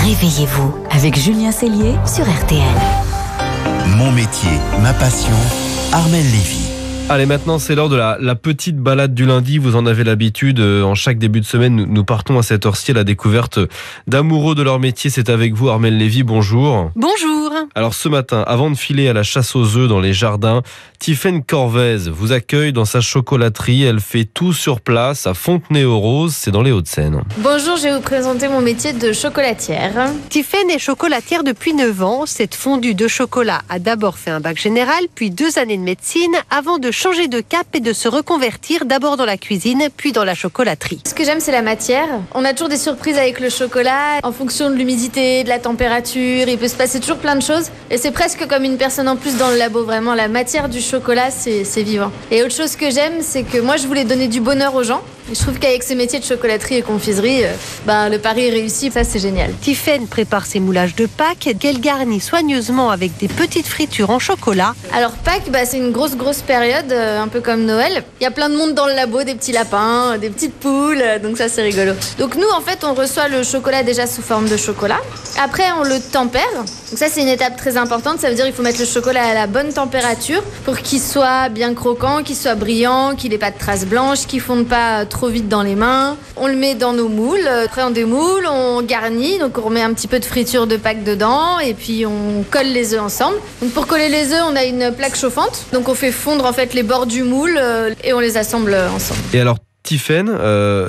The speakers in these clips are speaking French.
Réveillez-vous avec Julien Cellier sur RTL. Mon métier, ma passion, Armelle Lévy. Allez, maintenant c'est l'heure de la petite balade du lundi. Vous en avez l'habitude, en chaque début de semaine, nous partons à cette heure-ci à la découverte d'amoureux de leur métier. C'est avec vous, Armelle Lévy, bonjour. Bonjour. Alors ce matin, avant de filer à la chasse aux œufs dans les jardins, Tiffaine Corvez vous accueille dans sa chocolaterie. Elle fait tout sur place à Fontenay-aux-Roses, c'est dans les Hauts-de-Seine. Bonjour, je vais vous présenter mon métier de chocolatière. Tiffaine est chocolatière depuis 9 ans. Cette fondue de chocolat a d'abord fait un bac général, puis 2 années de médecine, avant de changer de cap et de se reconvertir d'abord dans la cuisine, puis dans la chocolaterie. Ce que j'aime, c'est la matière. On a toujours des surprises avec le chocolat. En fonction de l'humidité, de la température, il peut se passer toujours plein de choses. Et c'est presque comme une personne en plus dans le labo. Vraiment, la matière du chocolat, c'est vivant. Et autre chose que j'aime, c'est que moi, je voulais donner du bonheur aux gens. Et je trouve qu'avec ce métier de chocolaterie et confiserie, le pari est réussi. Ça, c'est génial. Tiffaine prépare ses moulages de Pâques qu'elle garnit soigneusement avec des petites fritures en chocolat. Alors Pâques, c'est une grosse période, un peu comme Noël. Il y a plein de monde dans le labo, des petits lapins, des petites poules, donc ça c'est rigolo. Donc nous, en fait, on reçoit le chocolat déjà sous forme de chocolat. Après, on le tempère. Donc ça, c'est une étape très importante. Ça veut dire qu'il faut mettre le chocolat à la bonne température pour qu'il soit bien croquant, qu'il soit brillant, qu'il n'ait pas de traces blanches, qu'il ne fonde pas trop vite dans les mains. On le met dans nos moules. Après, on démoule, on garnit. Donc on remet un petit peu de friture de Pâques dedans et puis on colle les œufs ensemble. Donc pour coller les œufs, on a une plaque chauffante. Donc on fait fondre en fait les bords du moule et on les assemble ensemble. Et alors Tiffaine,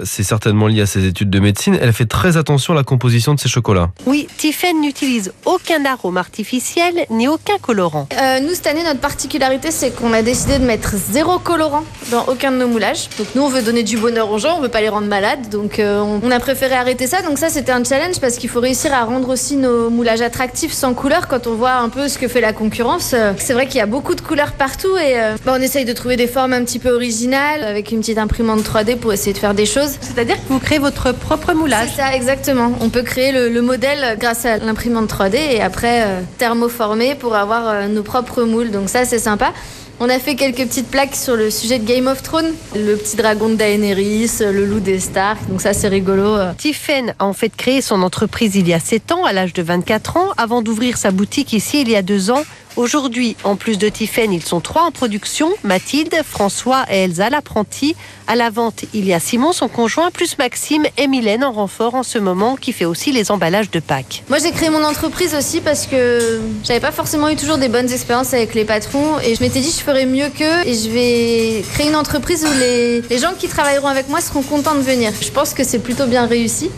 c'est certainement lié à ses études de médecine, elle fait très attention à la composition de ses chocolats. Oui, Tiffaine n'utilise aucun arôme artificiel ni aucun colorant. Nous, cette année, notre particularité, c'est qu'on a décidé de mettre 0 colorant dans aucun de nos moulages. Donc nous, on veut donner du bonheur aux gens, on veut pas les rendre malades. Donc on a préféré arrêter ça. Donc ça, c'était un challenge parce qu'il faut réussir à rendre aussi nos moulages attractifs sans couleur. Quand on voit un peu ce que fait la concurrence, c'est vrai qu'il y a beaucoup de couleurs partout et on essaye de trouver des formes un petit peu originales avec une petite imprimante 3D pour essayer de faire des choses. C'est-à-dire que vous créez votre propre moulage. C'est ça, exactement. On peut créer le modèle grâce à l'imprimante 3D et après thermoformer pour avoir nos propres moules. Donc ça, c'est sympa. On a fait quelques petites plaques sur le sujet de Game of Thrones, le petit dragon de Daenerys, le loup des Stark, donc ça c'est rigolo. Tiffaine a en fait créé son entreprise il y a 7 ans, à l'âge de 24 ans, avant d'ouvrir sa boutique ici il y a 2 ans. Aujourd'hui, en plus de Tiffaine, ils sont 3 en production, Mathilde, François et Elsa l'apprenti. À la vente, il y a Simon, son conjoint, plus Maxime et Mylène en renfort en ce moment, qui fait aussi les emballages de Pâques. Moi, j'ai créé mon entreprise aussi parce que j'avais pas forcément eu toujours des bonnes expériences avec les patrons et je m'étais dit je ferais mieux qu'eux et je vais créer une entreprise où les gens qui travailleront avec moi seront contents de venir. Je pense que c'est plutôt bien réussi.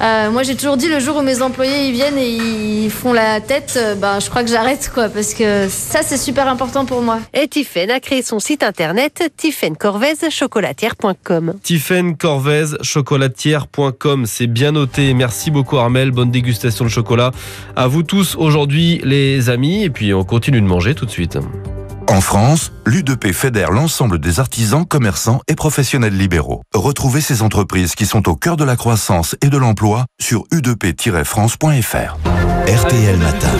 Moi, j'ai toujours dit le jour où mes employés ils viennent et ils font la tête, je crois que j'arrête quoi. Parce que ça, c'est super important pour moi. Et Tiffaine a créé son site internet tiffainecorvez-chocolatière.com. Tiffaine Corvez, chocolatière.com, c'est bien noté. Merci beaucoup Armelle, bonne dégustation de chocolat. À vous tous aujourd'hui les amis, et puis on continue de manger tout de suite. En France, l'U2P fédère l'ensemble des artisans, commerçants et professionnels libéraux. Retrouvez ces entreprises qui sont au cœur de la croissance et de l'emploi sur u2p-france.fr. RTL Matin.